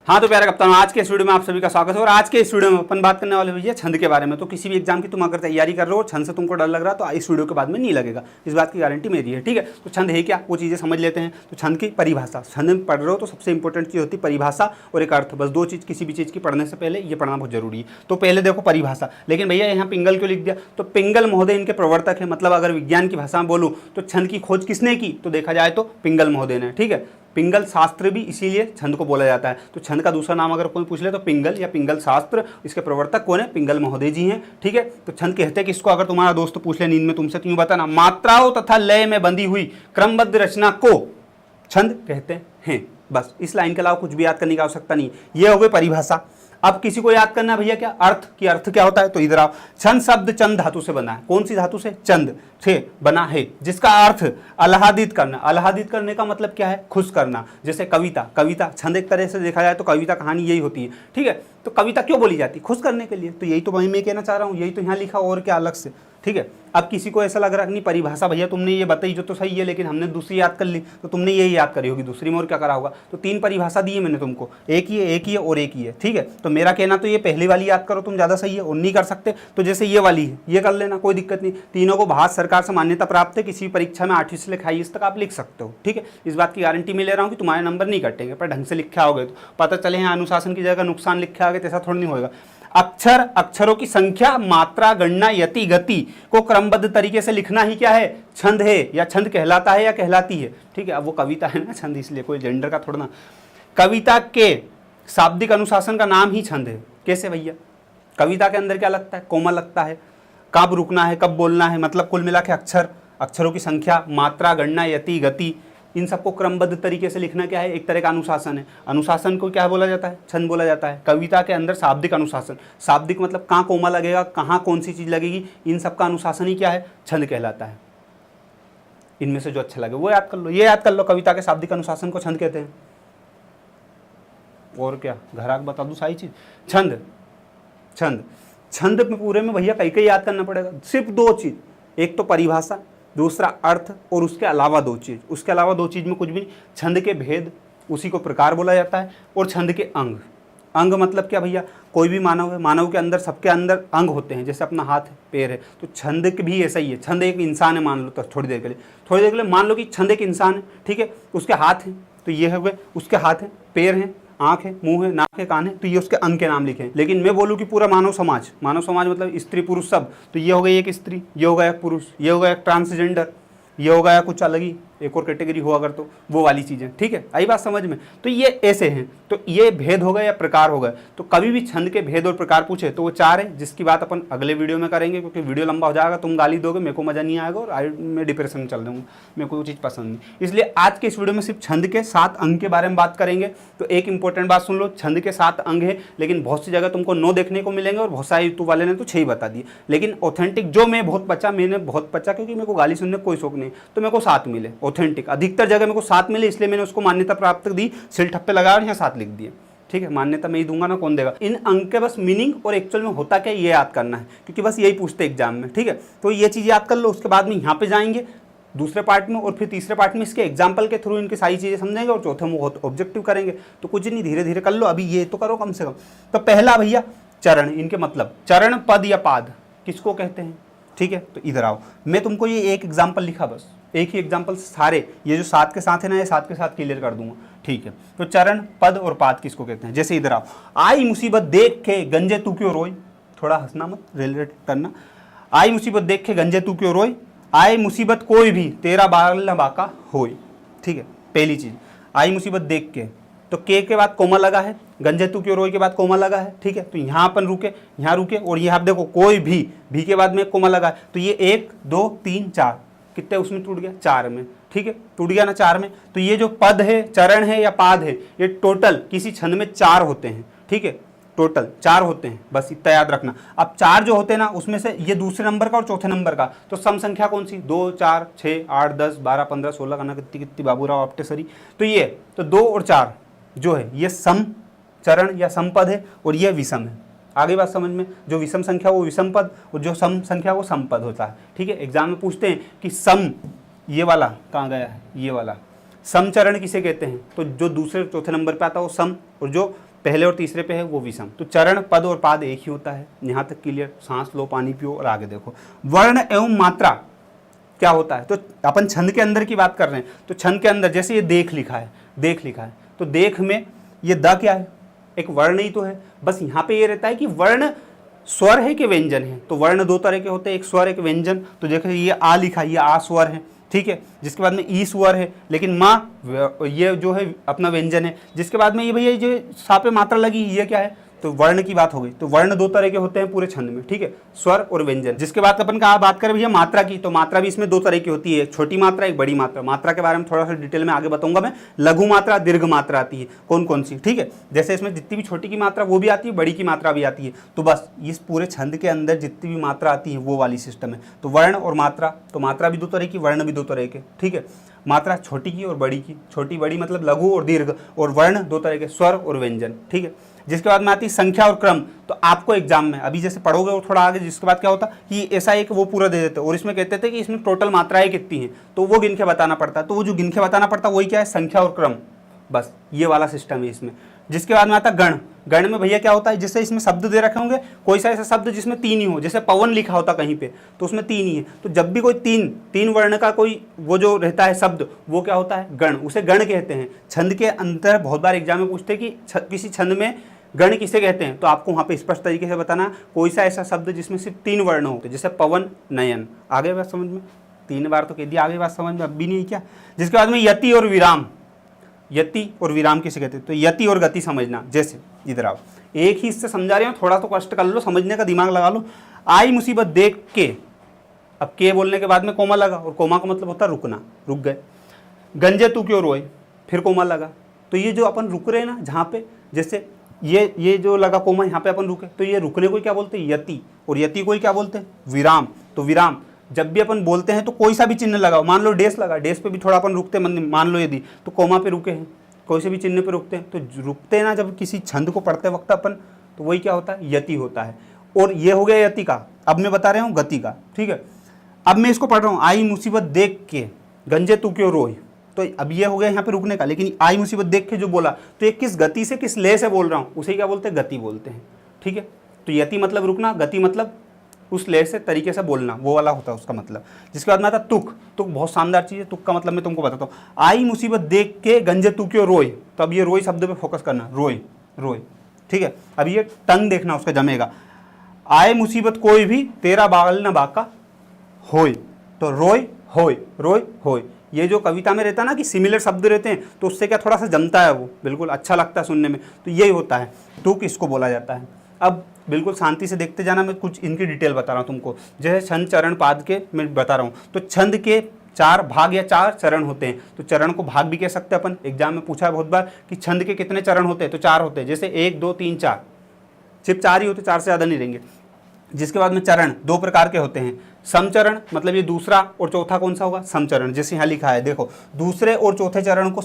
हाँ तो प्यारे कप्तान, आज के इस वीडियो में आप सभी का स्वागत है। और आज के इस वीडियो में अपन बात करने वाले भैया छंद के बारे में। तो किसी भी एग्जाम की तुम अगर तैयारी कर रहे हो, छंद से तुमको डर लग रहा है, तो इस वीडियो के बाद में नहीं लगेगा, इस बात की गारंटी मेरी है। ठीक है, तो छंद है क्या, वो चीज़ें समझ लेते हैं। तो छंद की परिभाषा, छंद में पढ़ रहे हो तो सबसे इंपॉर्टेंट चीज़ होती है परिभाषा और एक अर्थ। बस दो चीज़ किसी भी चीज़ की पढ़ने से पहले ये पढ़ना बहुत जरूरी है। तो पहले देखो परिभाषा। लेकिन भैया यहाँ पिंगल क्यों लिख दिया? तो पिंगल महोदय इनके प्रवर्तक है। मतलब अगर विज्ञान की भाषा में बोलूँ तो छंद की खोज किसने की? तो देखा जाए तो पिंगल महोदय ने। ठीक है, पिंगल शास्त्र भी इसीलिए छंद को बोला जाता है। तो छंद का दूसरा नाम अगर कोई पूछ ले तो पिंगल या पिंगल शास्त्र। इसके प्रवर्तक कौन है? पिंगल महोदय जी हैं। ठीक है, तो छंद कहते हैं किसको? अगर तुम्हारा दोस्त पूछ ले नींद में तुमसे, तो यूं बताना, मात्राओं तथा लय में बंधी हुई क्रमबद्ध रचना को छंद कहते हैं। बस इस लाइन के अलावा कुछ भी याद करने की आवश्यकता नहीं। ये हो गई परिभाषा। अब किसी को याद करना है भैया क्या? अर्थ की अर्थ क्या होता है? तो इधर आओ। छंद शब्द चंद धातु से बना है। कौन सी धातु से? चंद से बना है, जिसका अर्थ आह्लादित करना। आह्लादित करने का मतलब क्या है? खुश करना। जैसे कविता, कविता छंद एक तरह से देखा जाए तो कविता कहानी यही होती है। ठीक है, तो कविता क्यों बोली जाती है? खुश करने के लिए। तो यही तो मैं कहना चाह रहा हूँ, यही तो यहाँ लिखा और क्या अलग से। ठीक है, अब किसी को ऐसा लग रहा है नहीं परिभाषा भैया तुमने ये बताई जो तो सही है, लेकिन हमने दूसरी याद कर ली, तो तुमने यही याद करी होगी, दूसरी में और क्या करा होगा? तो तीन परिभाषा दी है मैंने तुमको, एक ही है, एक ही है और एक ही है। ठीक है, तो मेरा कहना तो ये पहली वाली याद करो तुम, ज़्यादा सही है। और नहीं कर सकते तो जैसे ये वाली है ये कर लेना, कोई दिक्कत नहीं। तीनों को भारत सरकार से मान्यता प्राप्त है, किसी परीक्षा में 8वीं से लेकर 22 तक आप लिख सकते हो। ठीक है, इस बात की गारंटी मैं ले रहा हूँ कि तुम्हारे नंबर नहीं कटेंगे, पर ढंग से लिखे आओगे तो पता चले यहाँ अनुशासन की जगह नुकसान लिखे आओगे, तो ऐसा थोड़ा नहीं होगा। अक्षर, अक्षरों की संख्या, मात्रा, गणना, यति, गति को क्रमबद्ध तरीके से लिखना ही क्या है? छंद है, या छंद कहलाता है या कहलाती है। ठीक है, अब वो कविता है ना छंद, इसलिए कोई जेंडर का थोड़ा ना। कविता के शाब्दिक अनुशासन का नाम ही छंद है। कैसे भैया? कविता के अंदर क्या लगता है? कोमा लगता है, कब रुकना है, कब बोलना है, मतलब कुल मिला के अक्षर, अक्षरों की संख्या, मात्रा, गणना, यति, गति, इन सबको क्रमबद्ध तरीके से लिखना क्या है? एक तरह का अनुशासन है। अनुशासन को क्या बोला जाता है? छंद बोला जाता है। कविता के अंदर शाब्दिक अनुशासन, शाब्दिक मतलब कहाँ कोमा लगेगा, कहाँ कौन सी चीज लगेगी, इन सब का अनुशासन ही क्या है? छंद कहलाता है। इनमें से जो अच्छा लगे वो याद कर लो, ये याद कर लो, कविता के शाब्दिक अनुशासन को छंद कहते हैं। और क्या घर आके बता दूं सारी चीज? छंद, छंद, छंद में पूरे में भैया कई कई याद करना पड़ेगा। सिर्फ दो चीज, एक तो परिभाषा, दूसरा अर्थ, और उसके अलावा दो चीज। उसके अलावा दो चीज में कुछ भी नहीं। छंद के भेद, उसी को प्रकार बोला जाता है। और छंद के अंग, अंग मतलब क्या भैया? कोई भी मानव है, मानव के अंदर, सबके अंदर अंग होते हैं, जैसे अपना हाथ है, पैर है। तो छंद भी ऐसा ही है। छंद एक इंसान है मान लो, तो थोड़ी देर के लिए मान लो कि छंद एक इंसान है। ठीक है, उसके हाथ हैं, तो ये हो गए उसके हाथ हैं, पैर हैं, आंख है, मुंह है, नाक है, कान है, तो ये उसके अंग के नाम लिखे हैं। लेकिन मैं बोलूँ कि पूरा मानव समाज, मानव समाज मतलब स्त्री पुरुष सब, तो ये हो गई एक स्त्री, ये हो गया एक पुरुष, ये हो गया एक ट्रांसजेंडर, ये हो गया कुछ अलग ही एक और कैटेगरी हो अगर, तो वो वाली चीज़ें। ठीक है, आई बात समझ में? तो ये ऐसे हैं। तो ये भेद हो गए या प्रकार हो गए। तो कभी भी छंद के भेद और प्रकार पूछे तो वो चार है, जिसकी बात अपन अगले वीडियो में करेंगे, क्योंकि वीडियो लंबा हो जाएगा, तुम गाली दोगे, मेरे को मजा नहीं आएगा और मैं डिप्रेशन में चल दूँगा, मेरे को वो चीज़ पसंद नहीं। इसलिए आज के इस वीडियो में सिर्फ छंद के 7 अंग के बारे में बात करेंगे। तो एक इंपॉर्टेंट बात सुन लो, छंद के 7 अंग है, लेकिन बहुत सी जगह तुमको 9 देखने को मिलेंगे और बहुत सारे यूट्यूब वाले ने तो 6 ही बता दिए। लेकिन ऑथेंटिक जो मैं बहुत बचा, मैंने बहुत बचा, क्योंकि मेरे को गाली सुनने कोई शौक नहीं, तो मेरे को 7 मिले ऑथेंटिक। अधिकतर जगह मेरे को 7 मिले, इसलिए मैंने उसको मान्यता प्राप्त दी, सिल ठप्पे लगाया और यहाँ 7 लिख दिए। ठीक है, मान्यता मैं ही दूंगा ना, कौन देगा? इन अंक के बस मीनिंग और एक्चुअल में होता क्या ये याद करना है, क्योंकि बस यही पूछते एग्जाम में। ठीक है, तो ये चीज़ याद कर लो। उसके बाद में यहाँ पे जाएंगे दूसरे पार्ट में, और फिर तीसरे पार्ट में इसके एग्जाम्पल के थ्रू इनकी सारी चीज़ें समझेंगे, और चौथे में बहुत ऑब्जेक्टिव करेंगे। तो कुछ नहीं, धीरे धीरे कर लो, अभी ये तो करो कम से कम। तो पहला भैया चरण, इनके मतलब चरण, पद या पाद किसको कहते हैं? ठीक है, तो इधर आओ, मैं तुमको ये एक एग्जाम्पल लिखा, बस एक ही एग्जाम्पल, सारे ये जो 7 के साथ है ना, ये 7 के साथ क्लियर कर दूंगा। ठीक है, तो चरण, पद और पाद किसको कहते हैं? जैसे इधर आओ, आई मुसीबत देख के गंजे तू क्यों रोई, थोड़ा हंसना मत, रिलेट करना। आई मुसीबत देख के गंजे तू क्यों रोई, आई मुसीबत कोई भी तेरा बाल न बाका होई। ठीक है, पहली चीज, आई मुसीबत देख के, तो के बाद कोमा लगा है, गंजे तू क्यों रोई के बाद कोमा लगा है। ठीक है, तो यहाँ अपन रुके, यहाँ रुके, और ये आप देखो कोई भी के बाद में कोमा लगा है, तो ये 1 2 3 4 कितने उसमें टूट गया? 4 में। ठीक है, टूट गया ना 4 में। तो ये जो पद है, चरण है या पाद है, ये टोटल किसी छंद में 4 होते हैं। ठीक है, टोटल 4 होते हैं, बस इतना याद रखना। अब 4 जो होते हैं ना, उसमें से ये दूसरे नंबर का और चौथे नंबर का, तो सम संख्या कौन सी? 2 4 6 8 10 12 15 16 करना, कितनी कितनी बाबूराव आपटे सरी। तो ये तो 2 और 4 जो है ये सम चरण या समपद है, और ये विषम है। आगे बात समझ में? जो विषम संख्या वो विषम पद, और जो सम संख्या वो समपद होता है। ठीक है, एग्जाम में पूछते हैं कि सम, ये वाला कहाँ गया है, ये वाला समचरण किसे कहते हैं? तो जो दूसरे चौथे नंबर पे आता है वो सम, और जो पहले और तीसरे पे है वो विषम। तो चरण, पद और पाद एक ही होता है। यहाँ तक क्लियर? सांस लो, पानी पियो और आगे देखो। वर्ण एवं मात्रा क्या होता है? तो अपन छंद के अंदर की बात कर रहे हैं, तो छंद के अंदर जैसे ये देख लिखा है, देख लिखा है, तो देख में ये द क्या है? एक वर्ण ही तो है। बस यहाँ पे ये रहता है कि वर्ण स्वर है कि व्यंजन है। तो वर्ण दो तरह के होते हैं, एक स्वर एक व्यंजन। तो देखो ये आ लिखा, ये आ स्वर है, ठीक है। जिसके बाद में ई स्वर है, लेकिन माँ ये जो है अपना व्यंजन है। जिसके बाद में ये भैया जो सा पे मात्रा लगी, ये क्या है? तो वर्ण की बात हो गई। तो वर्ण दो तरह के होते हैं पूरे छंद में, ठीक है, स्वर और व्यंजन। जिसके बाद अपन कहा बात करें भैया मात्रा की, तो मात्रा भी इसमें दो तरह की होती है, छोटी मात्रा, एक बड़ी मात्रा। मात्रा के बारे में थोड़ा सा डिटेल में आगे बताऊंगा मैं। लघु मात्रा, दीर्घ मात्रा आती है, कौन कौन सी, ठीक है। जैसे इसमें जितनी भी छोटी की मात्रा वो भी आती है, बड़ी की मात्रा भी आती है। तो बस इस पूरे छंद के अंदर जितनी भी मात्रा आती है वो वाली सिस्टम है। तो वर्ण और मात्रा, तो मात्रा भी दो तरह की, वर्ण भी दो तरह के, ठीक है। मात्रा छोटी की और बड़ी की, छोटी बड़ी मतलब लघु और दीर्घ, और वर्ण दो तरह के, स्वर और व्यंजन, ठीक है। जिसके बाद में आती है संख्या और क्रम। तो आपको एग्जाम में अभी जैसे पढ़ोगे और थोड़ा आगे, जिसके बाद क्या होता कि ऐसा एक वो पूरा दे देते और इसमें कहते थे कि इसमें टोटल मात्राएं कितनी हैं, तो वो गिन के बताना पड़ता है। तो वो जो गिन के बताना पड़ता है वही क्या है? संख्या और क्रम। बस ये वाला सिस्टम है इसमें। जिसके बाद में आता गण। गण में भैया क्या होता है? जैसे इसमें शब्द दे रखे होंगे, कोई सा ऐसा शब्द जिसमें तीन ही हो, जैसे पवन लिखा होता कहीं पे, तो उसमें तीन ही है। तो जब भी कोई तीन वर्ण का कोई वो जो रहता है शब्द, वो क्या होता है? गण। उसे गण कहते हैं। छंद के अंदर बहुत बार एग्जाम में पूछते हैं कि किसी छंद में गण किसे कहते हैं, तो आपको वहाँ पे स्पष्ट तरीके से बताना कोई सा ऐसा शब्द जिसमें सिर्फ तीन वर्ण होते, जैसे पवन, नयन। आगे बात समझ में? 3 बार तो कह दिया, आगे बात समझ में अब भी नहीं क्या? जिसके बाद में यति और विराम। यति और विराम किसे कहते हैं? तो यति और गति समझना। जैसे इधर आओ, एक ही इससे समझा रहे हो, थोड़ा तो कष्ट कर लो, समझने का दिमाग लगा लो। आई मुसीबत देख के, अब के बोलने के बाद में कोमा लगा, और कोमा का मतलब होता है रुकना, रुक गए। गंजे तू क्यों रोए, फिर कोमा लगा। तो ये जो अपन रुक रहे हैं ना, जहाँ पे जैसे ये जो लगा कोमा, यहाँ पे अपन रुके, तो ये रुकने को क्या बोलते हैं? यति। और यति को क्या बोलते हैं? विराम। तो विराम जब भी अपन बोलते हैं तो कोई सा भी चिन्ह लगाओ, मान लो डेस लगा, डेस पे भी थोड़ा अपन रुकते हैं, मान लो यदि, तो कोमा पे रुके हैं, कोई से भी चिन्ह पे रुकते हैं। तो रुकते हैं ना जब किसी छंद को पढ़ते वक्त अपन, तो वही क्या होता है? यति होता है। और ये हो गया यति का। अब मैं बता रहा हूँ गति का, ठीक है। अब मैं इसको पढ़ रहा हूँ, आई मुसीबत देख के गंजे तू क्यों रोए। तो अब ये हो गया यहाँ पे रुकने का, लेकिन आई मुसीबत देख के जो बोला, तो ये किस गति से, किस लय से बोल रहा हूँ, उसे क्या बोलते हैं? गति बोलते हैं, ठीक है। तो यति मतलब रुकना, गति मतलब उस लय से तरीके से बोलना, वो वाला होता है उसका मतलब। जिसके बाद में आता तुक। तुक बहुत शानदार चीज़ है। तुक का मतलब मैं तुमको बताता हूँ। आई मुसीबत देख के गंजे तू क्यों रोए। तो अब ये रोए शब्द पे फोकस करना, रोए, रोए, ठीक है। अब ये टंग देखना उसका जमेगा। आए मुसीबत कोई भी तेरा बागल न बाका होय। तो रोय होय, रोय होय। ये जो कविता में रहता है ना कि सिमिलर शब्द रहते हैं, तो उससे क्या थोड़ा सा जमता है, वो बिल्कुल अच्छा लगता है सुनने में। तो यही होता है, तुक इसको बोला जाता है। अब बिल्कुल शांति से देखते जाना, मैं कुछ इनकी डिटेल बता रहा हूँ तुमको। जैसे छंद चरण पाद के मैं बता रहा हूँ, तो छंद के 4 भाग या 4 चरण होते हैं। तो चरण को भाग भी कह सकते हैं अपन, एग्जाम में पूछा है बहुत बार कि छंद के कितने चरण होते हैं, तो 4 होते हैं। जैसे 1 2 3 4, सिर्फ 4 ही होते, 4 से ज़्यादा नहीं रहेंगे। जिसके बाद में चरण 2 प्रकार के होते हैं। समचरण मतलब ये दूसरा और चौथा कौन सा होगा? समचरण। जैसे यहाँ लिखा है देखो, दूसरे और चौथे चरण को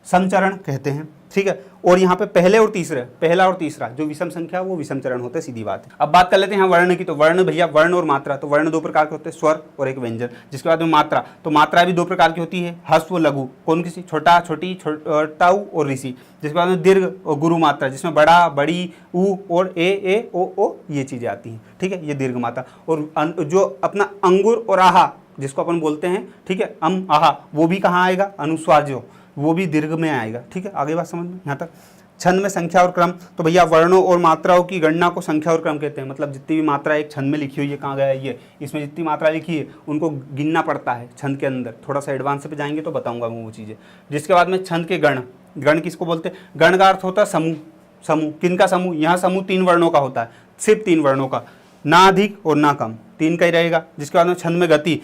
समचरण कहते हैं, ठीक है। और यहाँ पे पहले और तीसरे, पहला और तीसरा जो विषम संख्या वो विषम चरण होते हैं, सीधी बात है। अब बात कर लेते हैं यहाँ वर्ण की। तो वर्ण भैया, वर्ण और मात्रा, तो वर्ण 2 प्रकार के होते हैं, स्वर और एक व्यंजन। जिसके बाद में मात्रा, तो मात्रा भी 2 प्रकार की होती है, ह्रस्व लघु, कौन किसी, छोटा छोटी, टाऊ और ऋषि। जिसके बाद में दीर्घ और गुरु मात्रा, जिसमें बड़ा बड़ी, ऊ और ए ओ ये चीज़ें आती हैं, ठीक है, ये दीर्घ मात्रा। और जो अपना अंगुर और आहा जिसको अपन बोलते हैं, ठीक है, आहा, वो भी कहाँ आएगा? अनुस्वार जो, वो भी दीर्घ में आएगा, ठीक है। आगे बात समझ में यहाँ तक। छंद में संख्या और क्रम, तो भैया वर्णों और मात्राओं की गणना को संख्या और क्रम कहते हैं। मतलब जितनी भी मात्रा एक छंद में लिखी हुई है, कहाँ गया ये, इसमें जितनी मात्रा लिखी है उनको गिनना पड़ता है छंद के अंदर। थोड़ा सा एडवांस पे जाएंगे तो बताऊंगा मैं वो चीज़ें। जिसके बाद में छंद के गण, गण किसको बोलते हैं? गण का अर्थ होता है समूह। समूह किनका समूह? यहाँ समूह 3 वर्णों का होता है, सिर्फ 3 वर्णों का, ना अधिक और ना कम, 3 का ही रहेगा। जिसके बाद में छंद में गति,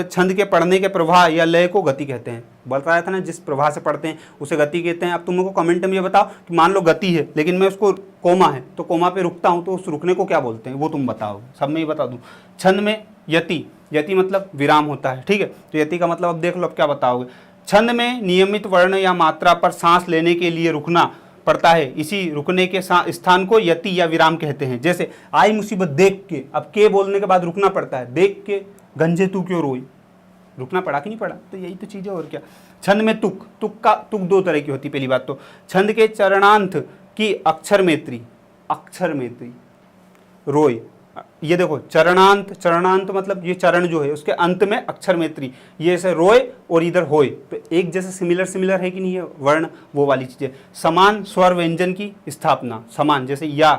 छंद के पढ़ने के प्रवाह या लय को गति कहते हैं। बताया था ना, जिस प्रवाह से पढ़ते हैं उसे गति कहते हैं। अब तुम लोग को कमेंट में ये बताओ कि मान लो गति है लेकिन मैं उसको कोमा है तो कोमा पे रुकता हूँ, तो उस रुकने को क्या बोलते हैं, वो तुम बताओ। सब में ये बता दूँ। छंद में यति, यति मतलब विराम होता है, ठीक है। तो यति का मतलब अब देख लो, अब क्या बताओगे। छंद में नियमित वर्ण या मात्रा पर सांस लेने के लिए रुकना पड़ता है, इसी रुकने के स्थान को यति या विराम कहते हैं। जैसे आई मुसीबत देख के, अब के बोलने के बाद रुकना पड़ता है, देख के गंजे तू क्यों रोई, रुकना पड़ा कि नहीं पड़ा? तो यही तो चीज़ है, और क्या। छंद में तुक, तुक 2 तरह की होती है। पहली बात तो छंद के चरणांत कि अक्षर मैत्री, अक्षर मैत्री, रोय, ये देखो चरणांत, चरणांत मतलब ये चरण जो है उसके अंत में अक्षर मैत्री, ये ऐसे रोय और इधर होय, तो एक जैसे सिमिलर सिमिलर है कि नहीं है वर्ण, वो वाली चीजें। समान स्वर व्यंजन की स्थापना, समान जैसे या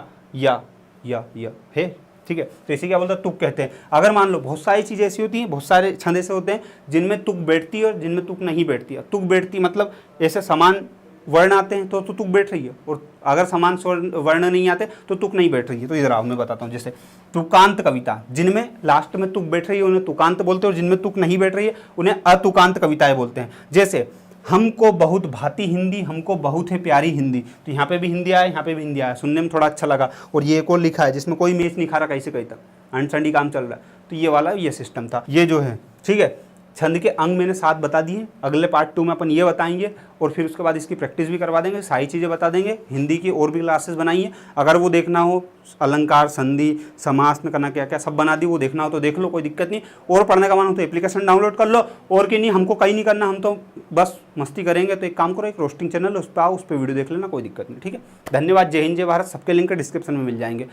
है, ठीक है, तो इसे क्या बोलते हैं, तुक कहते हैं। अगर मान लो बहुत सारी चीजें ऐसी होती हैं, बहुत सारे छंद ऐसे होते हैं जिनमें तुक बैठती है और जिनमें तुक नहीं बैठती है। तुक बैठती मतलब ऐसे समान वर्ण आते हैं तो तुक बैठ रही है, और अगर समान वर्ण नहीं आते तो तुक नहीं बैठ रही है। तो इधर आओ मैं बताता हूँ, जैसे तुकांत कविता, जिनमें लास्ट में तुक बैठ रही है उन्हें तुकांत बोलते हैं, और जिनमें तुक नहीं बैठ रही है उन्हें अतुकांत कविताएं बोलते हैं। जैसे हमको बहुत भाती हिंदी, हमको बहुत है प्यारी हिंदी, तो यहाँ पे भी हिंदी आया, यहाँ पे भी हिंदी आया, सुनने में थोड़ा अच्छा लगा। और ये एक और लिखा है जिसमें कोई मैच नहीं खा रहा कहीं से कहीं तक, अंडरस्टैंडिंग काम चल रहा है, तो ये वाला ये सिस्टम था। ये जो है ठीक है, छंद के अंग मैंने 7 बता दिए। अगले पार्ट 2 में अपन ये बताएंगे, और फिर उसके बाद इसकी प्रैक्टिस भी करवा देंगे, सारी चीज़ें बता देंगे। हिंदी की और भी क्लासेस बनाई है, अगर वो देखना हो, अलंकार, संधि, समास में करना क्या क्या सब बना दी, वो देखना हो तो देख लो, कोई दिक्कत नहीं। और पढ़ने का मन हो तो एप्लीकेशन डाउनलोड कर लो, और कि नहीं हमको कहीं नहीं करना, हम तो बस मस्ती करेंगे, तो एक काम करो, एक रोस्टिंग चैनल उस पर आओ, उस पर वीडियो देख लेना, कोई दिक्कत नहीं, ठीक है। धन्यवाद, जय हिंद जय भारत, सबके लिंक डिस्क्रिप्शन में मिल जाएंगे।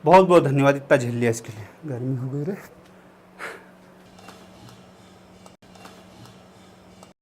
बहुत बहुत धन्यवाद, इतना झेल लिया इसके लिए, गर्मी हो गई रे।